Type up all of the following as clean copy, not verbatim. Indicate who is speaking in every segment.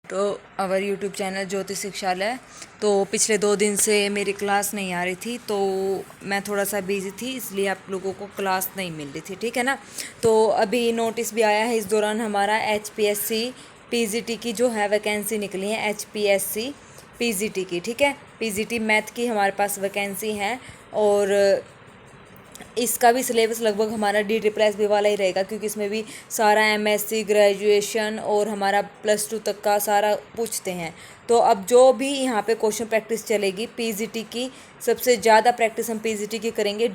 Speaker 1: तो our YouTube channel ज्योति शिक्षालय। तो पिछले 2 दिन से मेरी क्लास नहीं आ रही थी, तो मैं थोड़ा सा बिजी थी, इसलिए आप लोगों को क्लास नहीं मिल रही थी, ठीक है ना। तो अभी नोटिस भी आया है, इस दौरान हमारा HPSC PGT की जो है वैकेंसी निकली है, HPSC PGT की, ठीक है। PGT मैथ की हमारे पास वैकेंसी है, और इसका भी सिलेबस लगभग हमारा DSSB वाला ही रहेगा, क्योंकि इसमें भी सारा MSc ग्रेजुएशन और हमारा +2 तक का सारा पूछते हैं। तो अब जो भी यहाँ पे क्वेश्चन प्रैक्टिस चलेगी PGT की, सबसे ज़्यादा प्रैक्टिस हम PGT की करेंगे,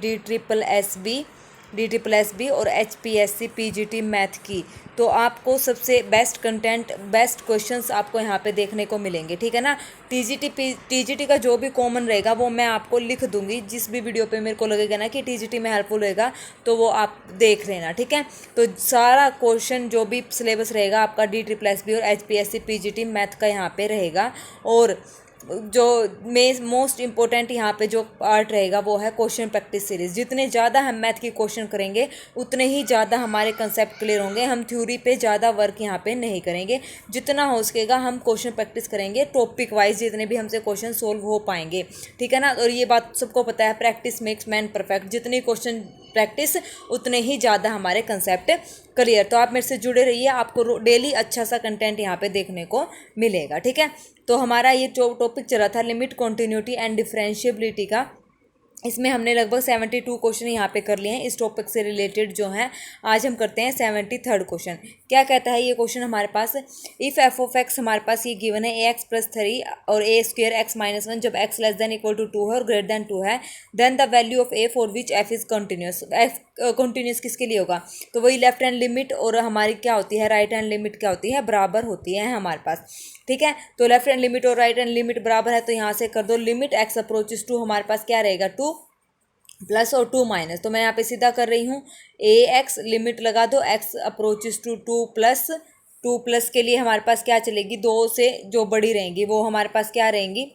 Speaker 1: DSSB और HPSC PGT मैथ की। तो आपको सबसे बेस्ट कंटेंट, बेस्ट क्वेश्चंस आपको यहाँ पे देखने को मिलेंगे, ठीक है ना। TGT का जो भी कॉमन रहेगा वो मैं आपको लिख दूंगी, जिस भी वीडियो पे मेरे को लगेगा ना कि TGT में हेल्पफुल रहेगा तो वो आप देख लेना, ठीक है। तो सारा क्वेश्चन जो भी सिलेबस रहेगा आपका DSSB और HPSC PGT मैथ का यहाँ पे रहेगा। और जो मोस्ट इम्पोर्टेंट यहाँ पे जो पार्ट रहेगा वो है क्वेश्चन प्रैक्टिस सीरीज। जितने ज़्यादा हम मैथ के क्वेश्चन करेंगे उतने ही ज़्यादा हमारे कंसेप्ट क्लियर होंगे। हम थ्योरी पे ज़्यादा वर्क यहाँ पे नहीं करेंगे, जितना हो सकेगा हम क्वेश्चन प्रैक्टिस करेंगे, टॉपिक वाइज जितने भी हमसे क्वेश्चन सोल्व हो पाएंगे, ठीक है ना। और ये बात सबको पता है, प्रैक्टिस मेक्स मैन परफेक्ट। जितनी क्वेश्चन प्रैक्टिस उतने ही ज़्यादा हमारे कंसेप्ट क्लियर। तो आप मेरे से जुड़े रहिए, आपको डेली अच्छा सा कंटेंट यहाँ पे देखने को मिलेगा, ठीक है। तो हमारा ये जो टॉपिक चला था लिमिट, कॉन्टिन्यूटी एंड डिफरेंशिएबिलिटी का, इसमें हमने लगभग 72 क्वेश्चन यहाँ पे कर लिए हैं इस टॉपिक से रिलेटेड जो हैं। आज हम करते हैं 73rd क्वेश्चन। क्या कहता है ये क्वेश्चन हमारे पास, इफ़ एफ ऑफ एक्स हमारे पास ये गिवन है ax+3 और a²x-1 जब x <= 2 है और >2 है, then the value of a for which f is continuous. f continuous किसके लिए होगा, तो वही लेफ्ट हैंड लिमिट और हमारी क्या होती है राइट हैंड लिमिट क्या होती है, बराबर होती है हमारे पास, ठीक है। तो लेफ्ट हैंड लिमिट और राइट हैंड लिमिट बराबर है, तो यहाँ से कर दो लिमिट x अप्रोचेस टू, हमारे पास क्या रहेगा 2 प्लस और 2 माइनस। तो मैं यहाँ पे सीधा कर रही हूँ, ax लिमिट लगा दो x अप्रोचेस टू 2 प्लस के लिए हमारे पास क्या चलेगी, 2 से जो बड़ी रहेंगी वो हमारे पास क्या रहेंगी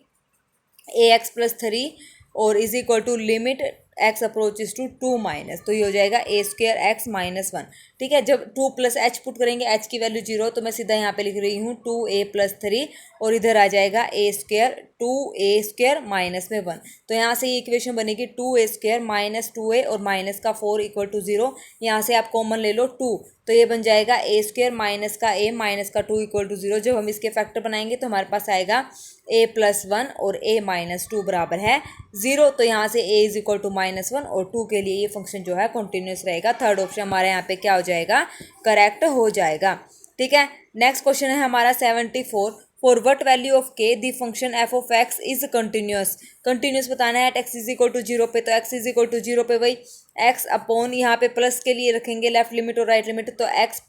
Speaker 1: ax+3 और is equal to limit x approaches to 2 minus. तो ये हो जाएगा a²x-1, ठीक है। जब 2 + h पुट करेंगे, h की वैल्यू 0, तो मैं सीधा यहाँ पे लिख रही हूँ 2a+3 और इधर आ जाएगा a² 2a² - 1। तो यहाँ से ये इक्वेशन बनेगी 2a² - 2a और माइनस का 4 = 0। यहाँ से आप कॉमन ले लो 2, तो ये बन जाएगा a² माइनस का a माइनस का 2 = 0। जब हम इसके फैक्टर बनाएंगे तो हमारे पास आएगा a+1 और a-2 बराबर है 0। तो यहाँ से a = -1 और 2 के लिए ये फंक्शन जो है कंटिन्यूस रहेगा। थर्ड ऑप्शन हमारे यहाँ पे क्या हो जाएगा, करेक्ट हो जाएगा, ठीक है। नेक्स्ट क्वेश्चन है हमारा 74, for what value of k the function f of x is continuous. Continuous बताना है, x = 0 पे, तो x = 0 पे वही x अपॉन यहाँ पे प्लस के लिए रखेंगे लेफ्ट लिमिट और राइट लिमिट, तो x +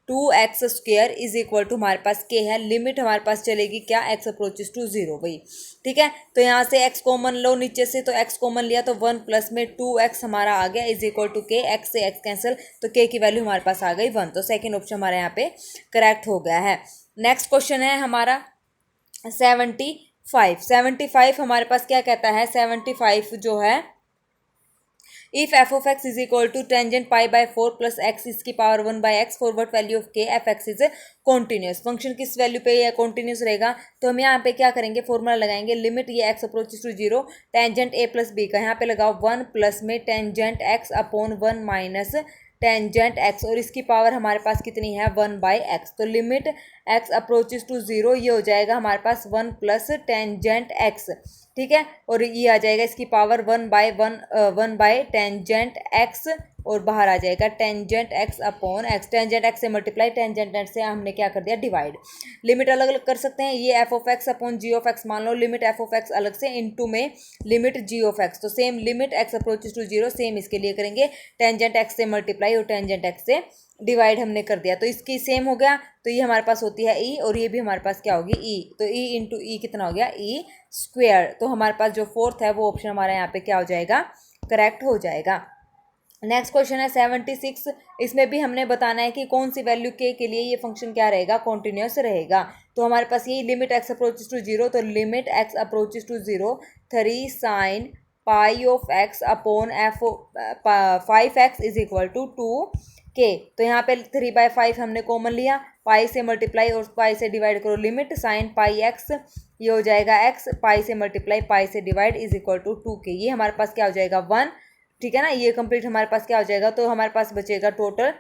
Speaker 1: 2x² is equal to हमारे पास k है, लिमिट हमारे पास चलेगी क्या x अप्रोचेस टू 0 वही, ठीक है। तो यहाँ से x कॉमन लो नीचे से, तो x कॉमन लिया तो 1 प्लस में 2x हमारा आ गया is equal to k, x से x कैंसिल, तो k की वैल्यू हमारे पास आ गई 1। तो सेकेंड ऑप्शन हमारे यहाँ पे करेक्ट हो गया है। नेक्स्ट क्वेश्चन है हमारा 75 हमारे पास क्या कहता है, 75 जो है, if f of x is equal to tangent π/4 plus x इसकी power 1/x for what value of k f x is continuous. Function किस वैल्यू पे ये कॉन्टिन्यूस रहेगा, तो हम यहाँ पे क्या करेंगे, फॉर्मूला लगाएंगे, लिमिट ये x approaches to 0 tangent a + b का, यहाँ पे लगाओ 1 प्लस में tangent x upon 1 minus tangent x, और इसकी पावर हमारे पास कितनी है 1/x। तो लिमिट x अप्रोचेस टू 0 ये हो जाएगा हमारे पास 1 प्लस टेंजेंट x, ठीक है। और ये आ जाएगा इसकी पावर 1 टेंजेंट x, और बाहर आ जाएगा tangent x upon x, tangent x से मल्टीप्लाई, टेंजेंट x से हमने क्या कर दिया डिवाइड। लिमिट अलग अलग कर सकते हैं, ये f of x upon g of x मान लो, लिमिट f ऑफ x अलग से इनटू में लिमिट g ऑफ x, तो same limit x approaches to 0 same इसके लिए करेंगे, टेंजेंट x से मल्टीप्लाई और टेंजेंट x से डिवाइड हमने कर दिया, तो इसकी सेम हो गया। तो ये हमारे पास होती है e और ये भी हमारे पास क्या होगी e, तो e इंटू ई कितना हो गया e²। तो हमारे पास जो फोर्थ है वो ऑप्शन हमारा यहाँ पे क्या हो जाएगा, करेक्ट हो जाएगा। नेक्स्ट क्वेश्चन है 76, इसमें भी हमने बताना है कि कौन सी वैल्यू k के लिए ये फंक्शन क्या रहेगा, कॉन्टिन्यूस रहेगा। तो हमारे पास यही लिमिट x अप्रोचेस टू 0, तो limit x approaches to 0 3 sin π/x upon 5x is equal to 2k। तो यहाँ पे 3/5 हमने कॉमन लिया, पाई से मल्टीप्लाई और पाई से डिवाइड करो लिमिट साइन पाई एक्स, ये हो जाएगा एक्स, पाई से मल्टीप्लाई पाई से divide is equal to 2k, ये हमारे पास क्या हो जाएगा 1, ठीक है ना। ये कंप्लीट हमारे पास क्या हो जाएगा, तो हमारे पास बचेगा total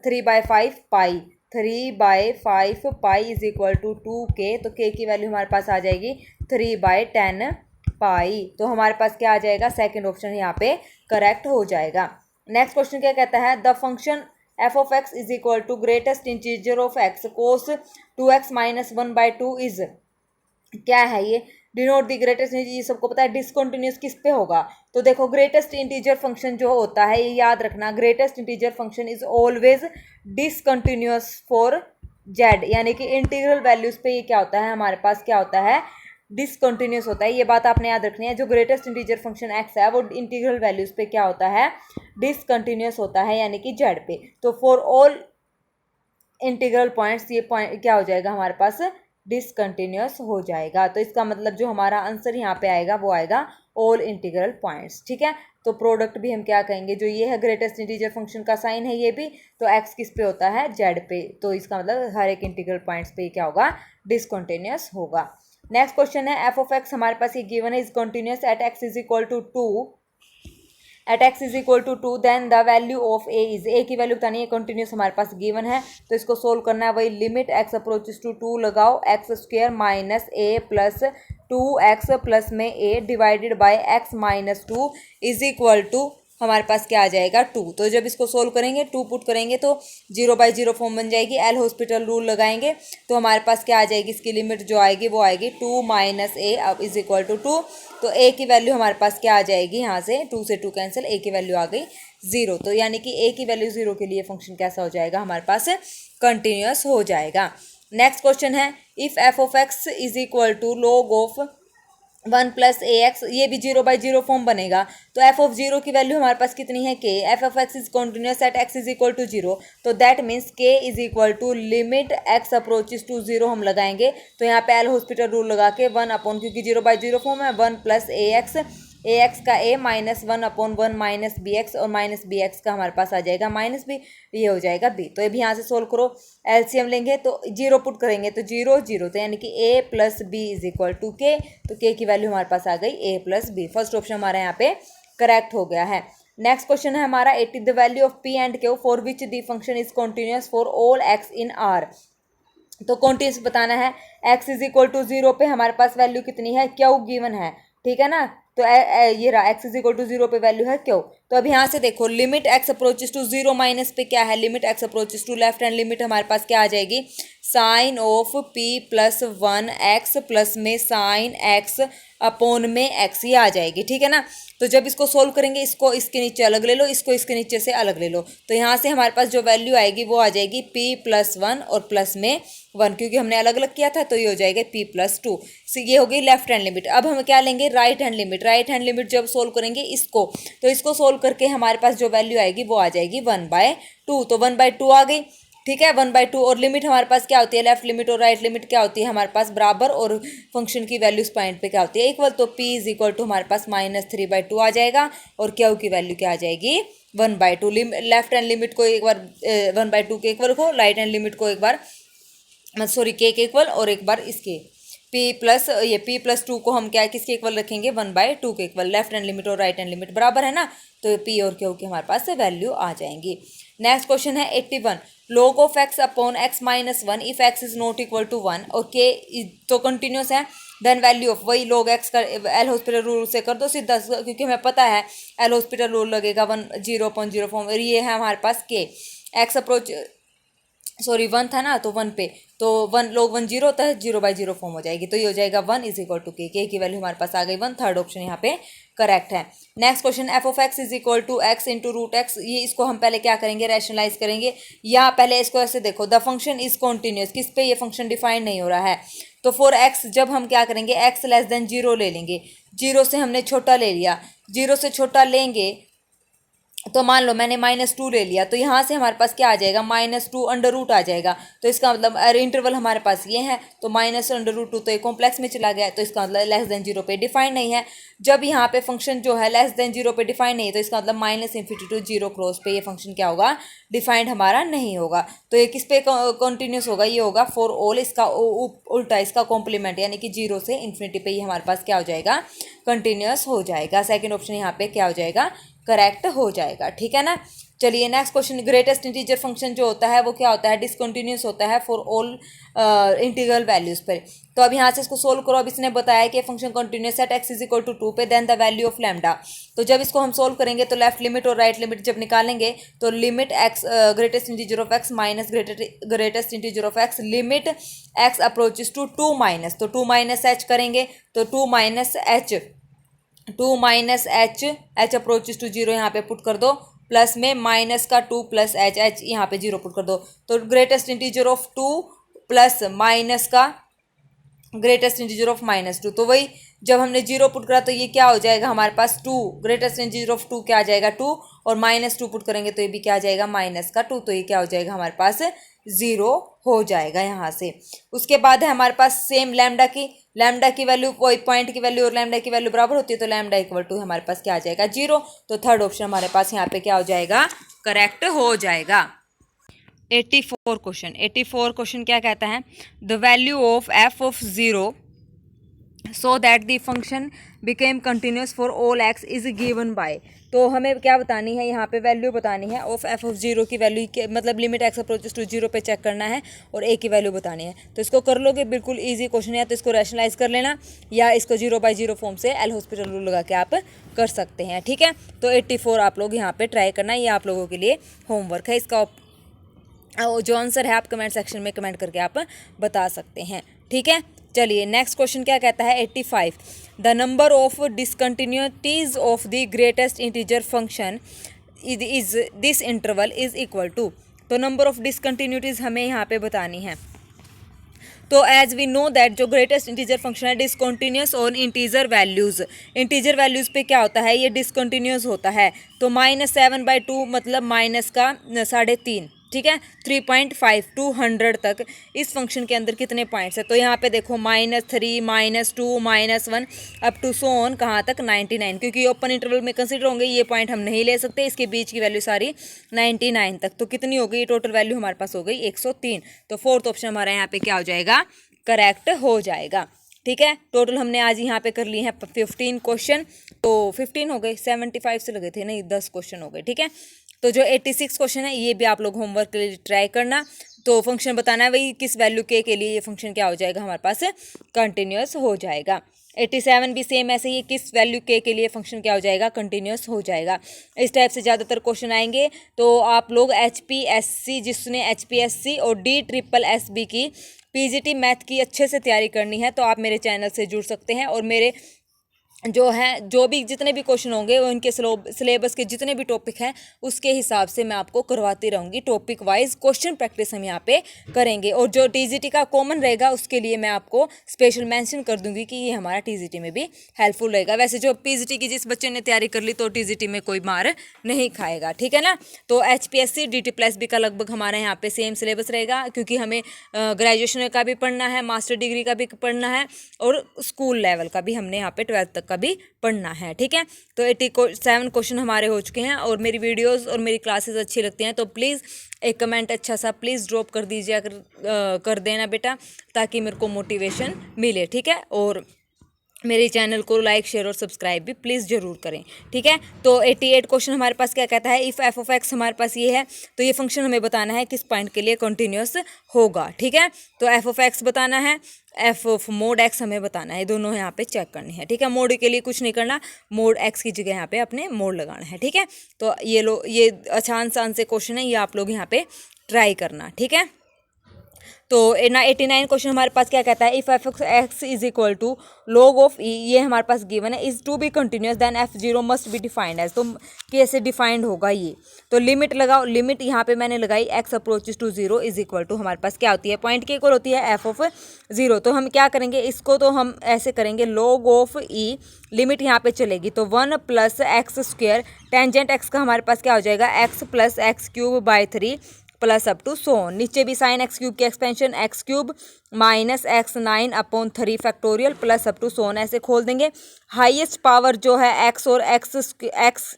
Speaker 1: 3/5 pi, 3/5 pi is equal to 2k, तो k की वैल्यू हमारे पास आ जाएगी 3/10 पाई। तो हमारे पास क्या आ जाएगा, सेकंड ऑप्शन यहाँ पे करेक्ट हो जाएगा। नेक्स्ट क्वेश्चन क्या कहता है, the function f of x is equal to greatest integer of x cos 2x minus 1/2 is, क्या है ये, डिनोट द ग्रेटेस्ट, ये सबको पता है। डिसकंटिन्यूस किस पे होगा, तो देखो ग्रेटेस्ट इंटीजर फंक्शन जो होता है, ये याद रखना, greatest integer function is always discontinuous for Z, यानी कि इंटीग्रल वैल्यूज पे ये क्या होता है, हमारे पास क्या होता है, डिसकंटिन्यूस होता है। ये बात आपने याद रखनी है, जो ग्रेटेस्ट इंटीजर फंक्शन एक्स है वो इंटीग्रल वैल्यूज पे क्या होता है, डिसकंटिन्यूस होता है, यानी कि जेड पे। तो फॉर ऑल इंटीग्रल पॉइंट्स ये पॉइंट क्या हो जाएगा हमारे पास, डिसकंटिन्यूस हो जाएगा। तो इसका मतलब जो हमारा आंसर यहाँ पे आएगा वो आएगा ऑल इंटीग्रल पॉइंट्स, ठीक है। तो प्रोडक्ट भी हम क्या कहेंगे, जो ये है ग्रेटेस्ट इंटीजर फंक्शन का साइन है ये भी, तो एक्स किस पे होता है, जेड पे, तो इसका मतलब हर एक इंटीग्रल पॉइंट्स पे क्या होगा, डिसकंटिन्यूस होगा। नेक्स्ट क्वेश्चन है, एफ ऑफ एक्स हमारे पास ये गिवन है, is continuous at x is equal to 2, at x is equal to 2 then the value of A is, A की वैल्यू बतानी है, कंटिन्यूस हमारे पास गिवन है, तो इसको सोल्व करना है। वही लिमिट एक्स अप्रोचेस टू 2 लगाओ, x square minus A plus 2x plus में A divided by x minus 2 is equal to हमारे पास क्या आ जाएगा 2। तो जब इसको सोल्व करेंगे 2 पुट करेंगे तो 0/0 फॉर्म बन जाएगी, एल हॉस्पिटल रूल लगाएंगे तो हमारे पास क्या आ जाएगी, इसकी लिमिट जो आएगी वो आएगी 2 माइनस ए अब इज इक्वल टू 2। तो ए की वैल्यू हमारे पास क्या आ जाएगी, यहाँ से 2 से 2 कैंसिल, ए की वैल्यू आ गई 0। तो यानी कि ए की वैल्यू 0 के लिए फंक्शन कैसा हो जाएगा, हमारे पास कंटिन्यूस हो जाएगा। नेक्स्ट क्वेश्चन है, if f of x is equal to log of 1 plus a x, ये भी 0/0 फॉर्म बनेगा, तो एफ ऑफ 0 की वैल्यू हमारे पास कितनी है, k, f of x is continuous at x is equal to 0, तो that means k is equal to limit x approaches to 0 हम लगाएंगे, तो यहाँ पे एल हॉस्पिटल रूल लगा के 1 अपॉन, क्योंकि 0/0 फॉर्म है, 1 प्लस ए एक्स का ए माइनस 1/1 माइनस बी एक्स, और माइनस बी एक्स का हमारे पास आ जाएगा माइनस बी, ये हो जाएगा बी। तो अभी यहाँ से सोल्व करो, एलसीएम लेंगे तो 0 पुट करेंगे तो 0 0, तो यानी कि A plus B is equal to K, तो के की वैल्यू हमारे पास आ गई A plus B. First option हमारा यहाँ पे करेक्ट हो गया है। नेक्स्ट क्वेश्चन है हमारा, 80 the value of P and Q for which the function is continuous for all x in are. तो कॉन्टिन्यूस बताना है, एक्स इज इक्वल टू 0 पे हमारे पास वैल्यू कितनी है, क्यू गिवन है, ठीक है ना। तो ये रहा एक्स इज इक्वल टू 0 पे वैल्यू है क्यू। तो अब यहाँ से देखो, limit x approaches to 0 minus पे क्या है, limit x approaches to left hand limit हमारे पास क्या आ जाएगी, sine of p plus 1 x plus में साइन एक्स अपॉन में एक्स, ये आ जाएगी, ठीक है ना। तो जब इसको सोल्व करेंगे, इसको इसके नीचे अलग ले लो, इसको इसके नीचे से अलग ले लो, तो यहाँ से हमारे पास जो वैल्यू आएगी वो आ जाएगी p प्लस 1 और प्लस में 1, क्योंकि हमने अलग अलग किया था, तो ये हो जाएगा p प्लस 2। ये हो गई लेफ्ट हैंड लिमिट। अब हम क्या लेंगे, right hand limit. Right hand limit जब सोल्व करेंगे इसको, तो इसको सोल्व करके हमारे पास जो वैल्यू आएगी वो आ जाएगी 1/2, तो 1/2 आ गई, ठीक है, 1/2। और लिमिट हमारे पास क्या होती है, लेफ्ट लिमिट और राइट लिमिट क्या होती है हमारे पास बराबर, और फंक्शन की वैल्यू इस पॉइंट पे क्या होती है, इक्वल। तो p इज इक्वल टू हमारे पास -3/2 आ जाएगा, और क्यू की वैल्यू क्या आ जाएगी 1/2। लेफ्ट हैंड लिमिट को एक बार 1/2 के इक्वल रखो, राइट हैंड लिमिट को एक बार सॉरी के इक्वल, और एक बार इसके p प्लस 2 को हम क्या किसके इक्वल रखेंगे, 1/2 के इक्वल। लेफ्ट हैंड लिमिट और राइट हैंड लिमिट बराबर है ना, तो p और q की हमारे पास वैल्यू आ जाएंगी। नेक्स्ट क्वेश्चन है 81, log of x upon x minus 1 if x is not equal to 1 और k तो कंटिन्यूस है, देन वैल्यू ऑफ, वही log x का एल हॉस्पिटल रूल से कर दो सीधा, क्योंकि हमें पता है एल हॉस्पिटल रूल लगेगा 0/0 फॉर्म, और ये है हमारे पास k, x अप्रोच 1 था ना, तो 1 पे, तो 1 log 1 0 होता है, 0/0 फॉर्म हो जाएगी, तो ये हो जाएगा 1 इज इक्वल टू के की वैल्यू हमारे पास आ गई 1। थर्ड ऑप्शन यहाँ पे करेक्ट है। Next question, f of x is equal to x into root x, ये इसको हम पहले क्या करेंगे, रैशनलाइज करेंगे, या पहले इसको ऐसे देखो, द फंक्शन इज कॉन्टिन्यूस, किस पे ये फंक्शन डिफाइन नहीं हो रहा है, तो फॉर एक्स जब हम क्या करेंगे, एक्स लेस देन 0 ले लेंगे, 0 से हमने छोटा ले लिया, 0 से छोटा लेंगे तो मान लो मैंने -2 ले लिया, तो यहाँ से हमारे पास क्या आ जाएगा, -2 अंडर रूट आ जाएगा। तो इसका मतलब इंटरवल हमारे पास ये है, तो -√2 तो ये कॉम्प्लेक्स में चला गया, तो इसका मतलब <0 पे डिफाइन नहीं है। जब यहाँ पे फंक्शन जो है <0 पे डिफाइन नहीं है, तो इसका मतलब -∞ टू 0 क्रॉस पे ये फंक्शन क्या होगा, डिफाइंड हमारा नहीं होगा। तो ये किस पे कंटिन्यूस होगा, ये होगा फॉर ऑल, इसका उल्टा, इसका कॉम्प्लीमेंट, यानी कि 0 से इन्फिनिटी पे ये हमारे पास क्या हो जाएगा, कंटिन्यूस हो जाएगा। सेकेंड ऑप्शन यहाँ पे क्या हो जाएगा, करेक्ट हो जाएगा। ठीक है ना। चलिए next question, greatest integer function जो होता है वो क्या होता है, डिसकंटिन्यूस होता है फॉर ऑल इंटीग्रल वैल्यूज पर। तो अब यहाँ से इसको सोल्व करो। अब इसने बताया कि फंक्शन कंटिन्यूस एट x = 2 पे, then the value of lambda. तो जब इसको हम सोल्व करेंगे तो लेफ्ट लिमिट और राइट लिमिट जब निकालेंगे तो limit x greatest integer of x minus greatest integer of x limit x approaches to 2 minus, तो 2 माइनस h करेंगे तो 2 माइनस h अप्रोचेस टू 0 यहाँ पे पुट कर दो, प्लस में माइनस का 2 प्लस h यहाँ पे 0 पुट कर दो। तो greatest integer of 2 plus minus का ग्रेटेस्ट इंटीजर ऑफ -2, तो वही जब हमने 0 पुट करा तो ये क्या हो जाएगा हमारे पास 2, ग्रेटेस्ट इंटीजर ऑफ 2 क्या आ जाएगा 2, और -2 पुट करेंगे तो ये भी क्या आ जाएगा -2, तो ये क्या हो जाएगा हमारे पास 0 हो जाएगा यहाँ से। उसके बाद है हमारे पास सेम लैम्डा की वैल्यू, कोई पॉइंट की वैल्यू और लैम्डा की वैल्यू बराबर होती है, तो लैम्डा = हमारे पास क्या आ जाएगा 0। तो थर्ड ऑप्शन हमारे पास यहाँ पे क्या हो जाएगा, करेक्ट हो जाएगा। 84 क्वेश्चन क्या कहता है, the value of f of 0 so that the function became continuous for all x is given by. तो हमें क्या बतानी है, यहाँ पे वैल्यू बतानी है ऑफ f ऑफ 0 की वैल्यू के, मतलब लिमिट x अप्रोचेस टू 0 पे चेक करना है और a की वैल्यू बतानी है। तो इसको कर लोगे, बिल्कुल इजी क्वेश्चन है, तो इसको रैशनलाइज कर लेना, या इसको 0/0 फॉर्म से एल हॉस्पिटल रूल लगा के आप कर सकते हैं। ठीक है। तो 84 आप लोग यहाँ पे ट्राई करना, ये आप लोगों के लिए होमवर्क है। इसका जो आंसर है आप कमेंट सेक्शन में कमेंट करके आप बता सकते हैं। ठीक है। चलिए नेक्स्ट क्वेश्चन क्या कहता है, 85, the number of discontinuities of the greatest integer function is this interval is equal to. तो नंबर ऑफ डिसकंटिन्यूटीज हमें यहाँ पे बतानी है। तो एज वी नो दैट जो ग्रेटेस्ट इंटीजर फंक्शन है डिसकंटिन्यूस ऑन इंटीजर वैल्यूज़ पे क्या होता है, ये डिसकंटिन्यूस होता है। तो -7/2 मतलब माइनस का 3.5, ठीक है, 3.5 to 100 तक इस फंक्शन के अंदर कितने पॉइंट्स है। तो यहाँ पे देखो -3 -2 -1 अप टू सो ऑन कहाँ तक 99, क्योंकि ओपन इंटरवल में कंसिडर होंगे ये पॉइंट हम नहीं ले सकते, इसके बीच की वैल्यू सारी 99 तक। तो कितनी हो गई टोटल वैल्यू हमारे पास हो गई 103। तो फोर्थ ऑप्शन हमारा यहाँ पे क्या हो जाएगा, करेक्ट हो जाएगा। ठीक है। टोटल हमने आज यहाँ पे कर लिए हैं 15 क्वेश्चन, तो 15 हो गए, 75 से लगे थे नहीं, 10 क्वेश्चन हो गए। ठीक है। तो जो 86 क्वेश्चन है ये भी आप लोग होमवर्क के लिए ट्राई करना। तो फंक्शन बताना है वही किस वैल्यू के लिए ये फंक्शन क्या हो जाएगा हमारे पास कंटिन्यूस हो जाएगा। 87 भी सेम ऐसे ही, किस वैल्यू के लिए फंक्शन क्या हो जाएगा, कंटिन्यूस हो जाएगा। इस टाइप से ज़्यादातर क्वेश्चन आएंगे। तो आप लोग HPSC, जिसने HPSC और DSSB की PGT मैथ की अच्छे से तैयारी करनी है तो आप मेरे चैनल से जुड़ सकते हैं, और मेरे जो भी जितने भी क्वेश्चन होंगे उनके सिलेबस के जितने भी टॉपिक हैं उसके हिसाब से मैं आपको करवाती रहूँगी। टॉपिक वाइज क्वेश्चन प्रैक्टिस हम यहाँ पे करेंगे, और जो TGT का कॉमन रहेगा उसके लिए मैं आपको स्पेशल मेंशन कर दूंगी कि ये हमारा TGT में भी हेल्पफुल रहेगा। वैसे जो PGT की जिस बच्चे ने तैयारी कर ली तो TGT में कोई मार नहीं खाएगा। ठीक है ना। तो HPSC DT+B का लगभग हमारा यहाँ पे सेम सिलेबस रहेगा, क्योंकि हमें ग्रेजुएशन का भी पढ़ना है, मास्टर डिग्री का भी पढ़ना है, और स्कूल लेवल का भी हमने यहाँ पे 12th तक भी पढ़ना है। ठीक है। तो 87 क्वेश्चन हमारे हो चुके हैं, और मेरी वीडियोस और मेरी क्लासेस अच्छी लगती हैं तो प्लीज़ एक कमेंट अच्छा सा प्लीज़ ड्रॉप कर दीजिए, कर देना बेटा, ताकि मेरे को मोटिवेशन मिले। ठीक है। और मेरे चैनल को लाइक शेयर और सब्सक्राइब भी प्लीज़ ज़रूर करें। ठीक है। तो 88 क्वेश्चन हमारे पास क्या कहता है, इफ़ f ऑफ x हमारे पास ये है तो ये फंक्शन हमें बताना है किस पॉइंट के लिए कंटिन्यूस होगा। ठीक है। तो f ऑफ x बताना है, f ऑफ मोड x हमें बताना है, दोनों यहाँ पे चेक करनी है। ठीक है। मोड के लिए कुछ नहीं करना, मोड x की जगह यहाँ पे अपने मोड लगाना है। ठीक है। तो ये आसान से क्वेश्चन है, ये आप लोग यहाँ पे ट्राई करना। ठीक है। तो ना 89 क्वेश्चन हमारे पास क्या कहता है, if f x is equal to log of e, ये हमारे पास गिवन है, is to be continuous then f zero must be defined as. तो कैसे डिफाइंड होगा ये, तो लिमिट लगाओ, लिमिट यहाँ पे मैंने लगाई x approaches to zero is equal to हमारे पास क्या होती है, पॉइंट के इक्वल होती है एफ ऑफ जीरो। तो हम क्या करेंगे इसको, तो हम ऐसे करेंगे log ऑफ ई, लिमिट यहाँ पे चलेगी तो 1 plus x square, tangent x का हमारे पास क्या हो जाएगा x plus x cube by 3 plus up to so, नीचे भी साइन एक्स क्यूब की expansion x cube minus x 9 upon 3 factorial plus up to so on, ऐसे खोल देंगे। हाईएस्ट पावर जो है एक्स और एक्स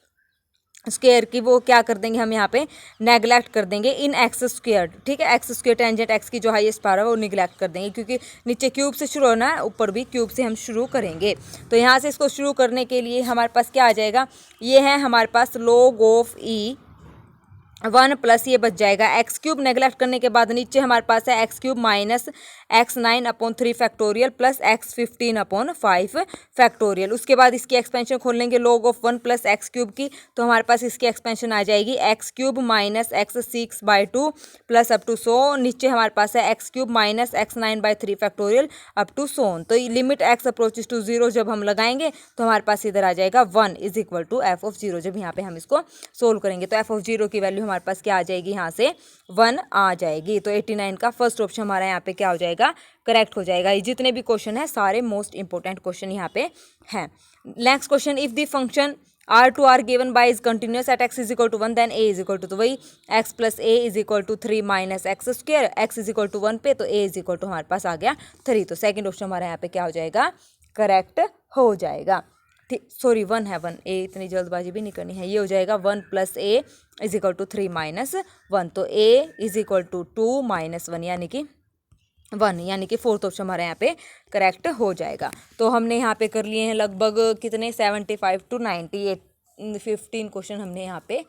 Speaker 1: स्क्वेयर की वो क्या कर देंगे हम यहाँ पे नेगलेक्ट कर देंगे इन एक्स स्क्वेयर, ठीक है, एक्स स्क्वेयर टेंजेंट एक्स की जो हाईएस्ट पावर है वो निगलेक्ट कर देंगे, क्योंकि नीचे क्यूब से शुरू होना है, ऊपर भी क्यूब से हम शुरू करेंगे। तो यहाँ से इसको शुरू करने के लिए हमारे पास क्या आ जाएगा, ये है हमारे पास log ऑफ ई 1 प्लस ये बच जाएगा एक्स क्यूब, नेगलेक्ट करने के बाद नीचे हमारे पास है x cube minus x 9 upon 3 factorial plus x 15 upon 5 factorial. उसके बाद इसकी एक्सपेंशन खोल लेंगे log of 1 plus x cube की, तो हमारे पास इसकी एक्सपेंशन आ जाएगी x cube minus x 6 by 2 plus up to so, नीचे हमारे पास है x cube minus x 9 by 3 factorial up to so on. तो limit x approaches to zero जब हम लगाएंगे तो हमारे पास इधर आ जाएगा 1 is equal to f of zero. जब यहाँ पे हम इसको सोल्व करेंगे तो एफ ऑफ जीरो की वैल्यू हमारे पास क्या आ जाएगी, यहाँ से 1 आ जाएगी। तो 89 का फर्स्ट ऑप्शन हमारा यहाँ पे क्या हो जाएगा, करेक्ट हो जाएगा। ये जितने भी क्वेश्चन है सारे मोस्ट इंपॉर्टेंट क्वेश्चन यहाँ पे हैं। Next question, if the function R to R given by is continuous at x is equal to 1 then a is equal to, तो वही x plus a is equal to 3 minus x square, x is equal to 1 पे तो a is equal to हमारे पास आ गया 3। तो second option हमारा यहाँ पे क्या हो जाएगा, करेक्ट हो जाएगा। ठीक, सॉरी 1 है, 1 ए, इतनी जल्दबाजी भी नहीं करनी है, ये हो जाएगा 1 plus a is equal to 3 minus 1, तो a is equal to 2 minus 1 यानी कि 1, यानी कि फोर्थ ऑप्शन हमारे यहाँ पे करेक्ट हो जाएगा। तो हमने यहाँ पे कर लिए हैं लगभग कितने 75 टू 98, 15 क्वेश्चन हमने यहाँ पे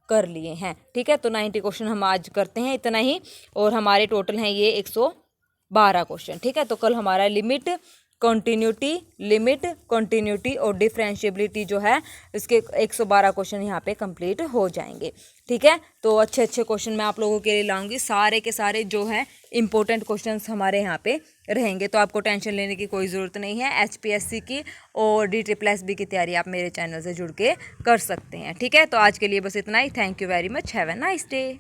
Speaker 1: कर लिए हैं, ठीक है। तो 90 क्वेश्चन हम आज करते हैं इतना ही, और हमारे टोटल हैं ये 112 क्वेश्चन, ठीक है। तो कल हमारा लिमिट कंटिन्यूटी और डिफरेंशिएबिलिटी जो है इसके 112 क्वेश्चन यहाँ पे कंप्लीट हो जाएंगे, ठीक है। तो अच्छे अच्छे क्वेश्चन मैं आप लोगों के लिए लाऊंगी, सारे के सारे जो है इंपॉर्टेंट क्वेश्चंस हमारे यहाँ पे रहेंगे, तो आपको टेंशन लेने की कोई ज़रूरत नहीं है। एचपीएससी की और DSSB की तैयारी आप मेरे चैनल से जुड़ के कर सकते हैं, ठीक है। तो आज के लिए बस इतना ही। Thank you very much, have a nice day.